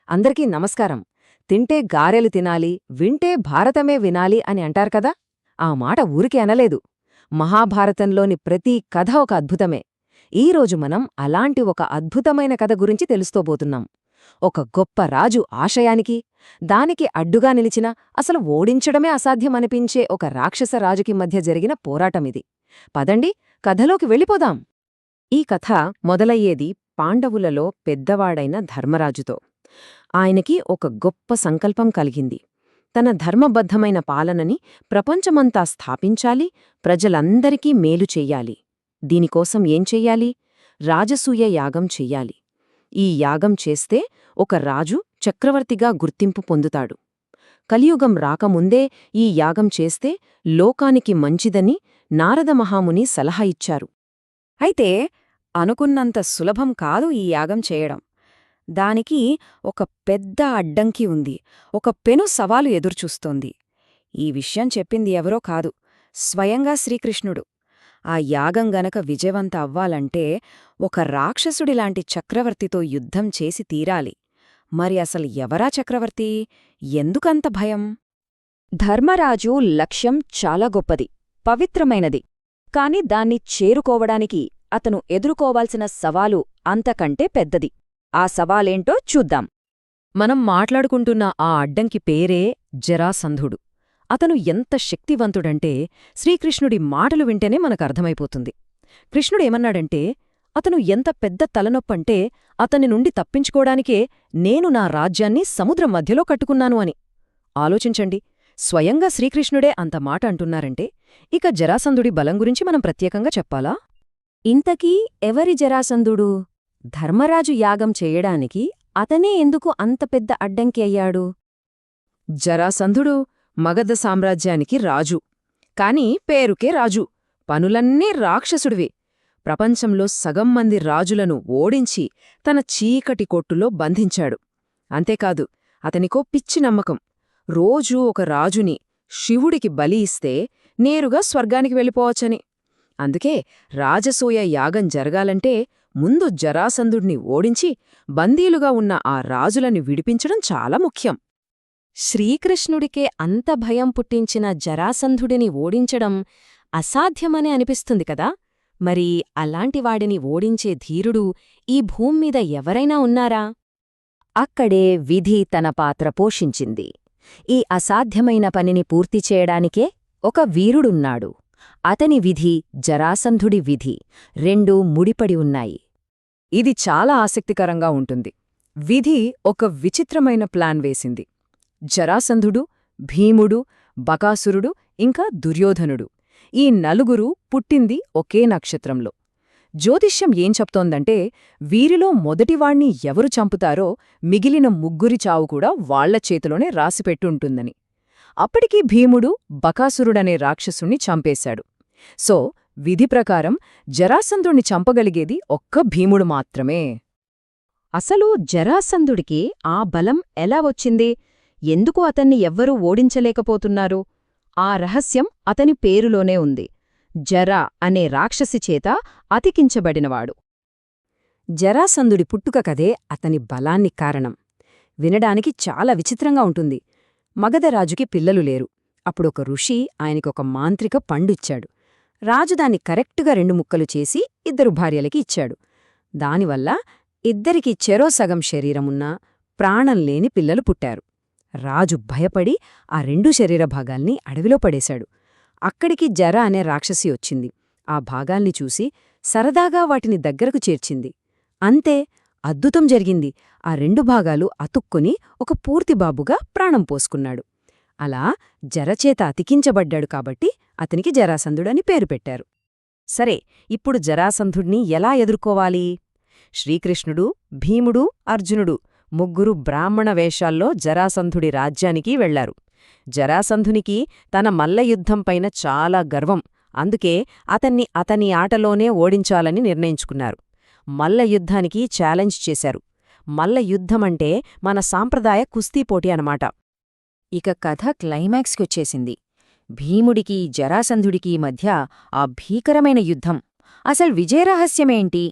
అందరికీ నమస్కారం. తింటే గారెలు తినాలి, వింటే భారతమే వినాలి అని అంటారు కదా. ఆ మాట ఊరికే అనలేదు. మహాభారతంలోని ప్రతి కథ ఒక అద్భుతమే. ఈరోజు మనం అలాంటి ఒక అద్భుతమైన కథ గురించి తెలుస్తోబోతున్నాం. ఒక గొప్ప రాజు ఆశయానికి, దానికి అడ్డుగా నిలిచిన, అసలు ఓడించడమే అసాధ్యమనిపించే ఒక రాక్షస రాజుకి మధ్య జరిగిన పోరాటమిది. పదండి, కథలోకి వెళ్ళిపోదాం. ఈ కథ మొదలయ్యేది పాండవులలో పెద్దవాడైన ధర్మరాజుతో. ఆయనకి ఒక గొప్ప సంకల్పం కలిగింది. తన ధర్మబద్ధమైన పాలనని ప్రపంచమంతా స్థాపించాలి, ప్రజలందరికీ మేలు చెయ్యాలి. దీనికోసం ఏం చెయ్యాలి? రాజసూయ యాగం చెయ్యాలి. ఈ యాగం చేస్తే ఒక రాజు చక్రవర్తిగా గుర్తింపు పొందుతాడు. కలియుగం రాకముందే ఈ యాగం చేస్తే లోకానికి మంచిదని నారద మహాముని సలహా ఇచ్చారు. అయితే అనుకున్నంత సులభం కాదు ఈ యాగం చేయడం. దానికి ఒక పెద్ద అడ్డంకి ఉంది, ఒక పెను సవాలు ఎదురుచూస్తోంది. ఈ విషయం చెప్పింది ఎవరో కాదు, స్వయంగా శ్రీకృష్ణుడు. ఆ యాగం గనక విజయవంత అవ్వాలంటే ఒక రాక్షసుడిలాంటి చక్రవర్తితో యుద్ధం చేసి తీరాలి. మరి అసలు ఎవరా చక్రవర్తి? ఎందుకంత భయం? ధర్మరాజు లక్ష్యం చాలా గొప్పది, పవిత్రమైనది. కాని దాన్ని చేరుకోవడానికి అతను ఎదుర్కోవాల్సిన సవాలు అంతకంటే పెద్దది. ఆ సవాలేంటో చూద్దాం. మనం మాట్లాడుకుంటున్న ఆ అడ్డంకి పేరే జరాసంధుడు. అతను ఎంత శక్తివంతుడంటే శ్రీకృష్ణుడి మాటలు వింటేనే మనకర్థమైపోతుంది. కృష్ణుడేమన్నాడంటే, అతను ఎంత పెద్ద తలనొప్పంటే అతని నుండి తప్పించుకోడానికే నేను నా రాజ్యాన్ని సముద్రం మధ్యలో కట్టుకున్నాను అని. ఆలోచించండి, స్వయంగా శ్రీకృష్ణుడే అంత మాట అంటున్నారంటే ఇక జరాసంధుడి బలం గురించి మనం ప్రత్యేకంగా చెప్పాలా? ఇంతకీ ఎవరి జరాసంధుడు? ధర్మరాజు యాగం చెయ్యడానికి అతనే ఎందుకు అంత పెద్ద అడ్డంకి అయ్యాడు? జరాసంధుడు మగధ సామ్రాజ్యానికి రాజు. కాని పేరుకే రాజు, పనులన్నీ రాక్షసుడివి. ప్రపంచంలో సగం మంది రాజులను ఓడించి తన చీకటి కొట్టులో బంధించాడు. అంతేకాదు, అతనికో పిచ్చి నమ్మకం. రోజూ ఒక రాజుని శివుడికి బలి ఇస్తే నేరుగా స్వర్గానికి వెళ్ళిపోవచ్చని. అందుకే రాజసూయ యాగం జరగాలంటే ముందు జరాసంధుడిని ఓడించి బందీలుగా ఉన్న ఆ రాజులని విడిపించడం చాలా ముఖ్యం. శ్రీకృష్ణుడికే అంత భయం పుట్టించిన జరాసంధుడిని ఓడించడం అసాధ్యమనే అనిపిస్తుంది కదా. మరి అలాంటివాడిని ఓడించే ధీరుడు ఈ భూమ్మీద ఎవరైనా ఉన్నారా? అక్కడే విధి తన పాత్ర పోషించింది. ఈ అసాధ్యమైన పనిని పూర్తి చేయడానికే ఒక వీరుడున్నాడు. అతని విధి, జరాసంధుడి విధి రెండూ ముడిపడి ఉన్నాయి. ఇది చాలా ఆసక్తికరంగా ఉంటుంది. విధి ఒక విచిత్రమైన ప్లాన్ వేసింది. జరాసంధుడు, భీముడు, బకాసురుడు ఇంకా దుర్యోధనుడు, ఈ నలుగురు పుట్టింది ఒకే నక్షత్రంలో. జ్యోతిష్యం ఏం చెప్తోందంటే వీరిలో మొదటివాణ్ణి ఎవరు చంపుతారో మిగిలిన ముగ్గురి చావు కూడా వాళ్ల చేతిలోనే రాసిపెట్టుంటుందని. అప్పటికీ భీముడు బకాసురుడనే రాక్షసుణ్ణి చంపేశాడు. సో విధి ప్రకారం జరాసంధుణ్ణి చంపగలిగేది ఒక్క భీముడు మాత్రమే. అసలు జరాసంధుడికి ఆ బలం ఎలా వచ్చింది? ఎందుకు అతన్ని ఎవ్వరూ ఓడించలేకపోతున్నారు? ఆ రహస్యం అతని పేరులోనే ఉంది. జర అనే రాక్షసి చేత అతికించబడినవాడు. జరాసంధుడి పుట్టుక కదే అతని బలాన్ని కారణం. వినడానికి చాలా విచిత్రంగా ఉంటుంది. మగధరాజుకి పిల్లలు లేరు. అప్పుడొక ఋషి ఆయనకొక మాంత్రిక పండిచ్చాడు. రాజు దాన్ని కరెక్టుగా 2 ముక్కలు చేసి 2 భార్యలకి ఇచ్చాడు. దానివల్ల ఇద్దరికి చెరో సగం శరీరమున్నా ప్రాణంలేని పిల్లలు పుట్టారు. రాజు భయపడి ఆ 2 శరీర భాగాల్ని అడవిలో పడేశాడు. అక్కడికి జర అనే రాక్షసి వచ్చింది. ఆ భాగాల్ని చూసి సరదాగా వాటిని దగ్గరకు చేర్చింది. అంతే, అద్భుతం జరిగింది. ఆ 2 భాగాలు అతుక్కుని ఒక పూర్తి బాబుగా ప్రాణం పోసుకున్నాడు. అలా జరచేత అతికించబడ్డాడు కాబట్టి అతనికి జరాసంధుడని పేరు పెట్టారు. సరే, ఇప్పుడు జరాసంధుడిని ఎలా ఎదుర్కోవాలి? శ్రీకృష్ణుడు, భీముడు, అర్జునుడు ముగ్గురు బ్రాహ్మణ వేషాల్లో జరాసంధుడి రాజ్యానికి వెళ్లారు. జరాసంధునికి తన మల్లయుద్ధంపైన చాలా గర్వం. అందుకే అతని ఆటలోనే ఓడించాలని నిర్ణయించుకున్నారు. మల్లయుద్ధానికి ఛాలెంజ్ చేశారు. మల్లయుద్ధమంటే మన సాంప్రదాయ కుస్తీపోటీ అనమాట. ఇక కథ క్లైమాక్స్కొచ్చేసింది. భీముడికి, జరాసంధుడికి మధ్య ఆ భీకరమైన యుద్ధం. అసలు విజయరహస్యమేంటి?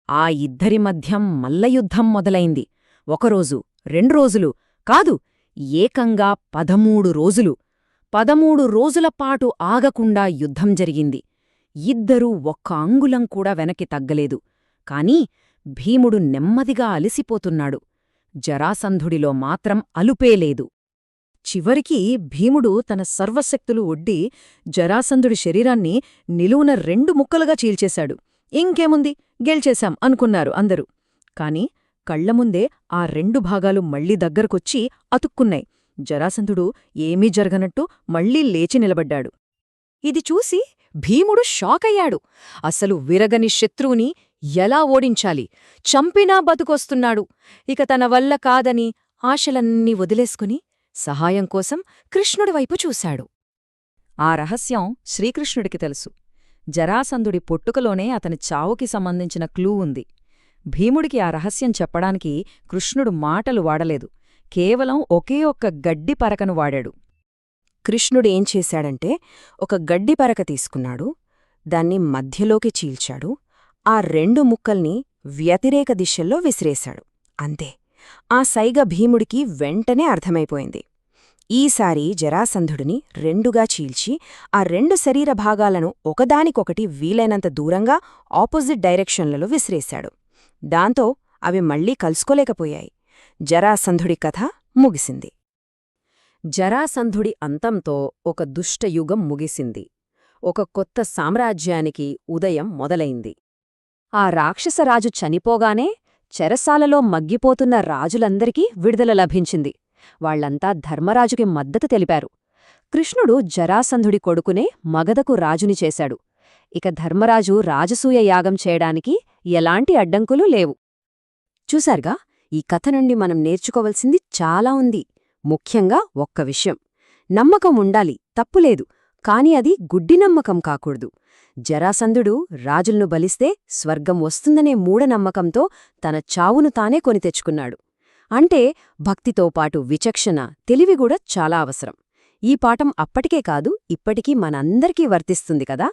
ఆ ఇద్దరి మధ్యం మల్లయుద్ధం మొదలైంది. ఒకరోజు 2 రోజులు కాదు, ఏకంగా 13 రోజులు. 13 రోజులపాటు ఆగకుండా యుద్ధం జరిగింది. ఇద్దరూ ఒక్క అంగుళం కూడా వెనక్కి తగ్గలేదు. కాని భీముడు నెమ్మదిగా అలిసిపోతున్నాడు. జరాసంధుడిలో మాత్రం అలుపేలేదు. చివరికి భీముడు తన సర్వశక్తులు ఒడ్డి జరాసంధుడి శరీరాన్ని నిలువున 2 ముక్కలుగా చీల్చేశాడు. ఇంకేముంది, గెల్చేశాం అనుకున్నారు అందరూ. కాని కళ్లముందే ఆ 2 భాగాలు మళ్లీ దగ్గరకొచ్చి అతుక్కున్నాయి. జరాసంధుడు ఏమీ జరగనట్టు మళ్లీ లేచి నిలబడ్డాడు. ఇది చూసి భీముడు షాకయ్యాడు. అసలు విరగని శత్రువుని ఎలా ఓడించాలి? చంపినా బతుకొస్తున్నాడు. ఇక తన వల్ల కాదని ఆశలన్నీ వదిలేసుకుని సహాయం కోసం కృష్ణుడివైపు చూశాడు. ఆ రహస్యం శ్రీకృష్ణుడికి తెలుసు. జరాసంధుడి పుట్టుకలోనే అతని చావుకి సంబంధించిన క్లూ ఉంది. భీముడికి ఆ రహస్యం చెప్పడానికి కృష్ణుడు మాటలు వాడలేదు. కేవలం ఒకే ఒక్క గడ్డి పరకను వాడాడు. కృష్ణుడేం చేశాడంటే, ఒక గడ్డి పరక తీసుకున్నాడు, దాన్ని మధ్యలోకి చీల్చాడు, ఆ 2 ముక్కల్ని వ్యతిరేక దిశల్లో విసిరేశాడు. అంతే. ఆ సైగ భీముడికి వెంటనే అర్థమైపోయింది. ఈసారి జరాసంధుడిని 2గా చీల్చి ఆ 2 శరీర భాగాలను ఒకదానికొకటి వీలైనంత దూరంగా ఆపోజిట్ డైరెక్షన్లలో విసిరేశాడు. దాంతో అవి మళ్లీ కలుసుకోలేకపోయాయి. జరాసంధుడి కథ ముగిసింది. జరాసంధుడి అంతంతో ఒక దుష్టయుగం ముగిసింది. ఒక కొత్త సామ్రాజ్యానికి ఉదయం మొదలైంది. ఆ రాక్షసరాజు చనిపోగానే చెరసాలలో మగ్గిపోతున్న రాజులందరికీ విడుదల లభించింది. వాళ్లంతా ధర్మరాజుకి మద్దతు తెలిపారు. కృష్ణుడు జరాసంధుడి కొడుకునే మగధకు రాజుని చేశాడు. ఇక ధర్మరాజు రాజసూయ యాగం చేయడానికి ఎలాంటి అడ్డంకులూ లేవు. చూశారుగా, ఈ కథ నుండి మనం నేర్చుకోవలసింది చాలా ఉంది. ముఖ్యంగా ఒక్క విషయం: నమ్మకం ఉండాలి, తప్పులేదు, కాని అది గుడ్డి నమ్మకం కాకూడదు. జరాసంధుడు రాజులను బలిస్తే స్వర్గం వస్తుందనే మూఢనమ్మకంతో తన చావును తానే కొని తెచ్చుకున్నాడు. అంటే భక్తితో పాటు విచక్షణ, తెలివి కూడా చాలా అవసరం. ఈ పాఠం అప్పటికే కాదు, ఇప్పటికీ మనందరికీ వర్తిస్తుంది కదా.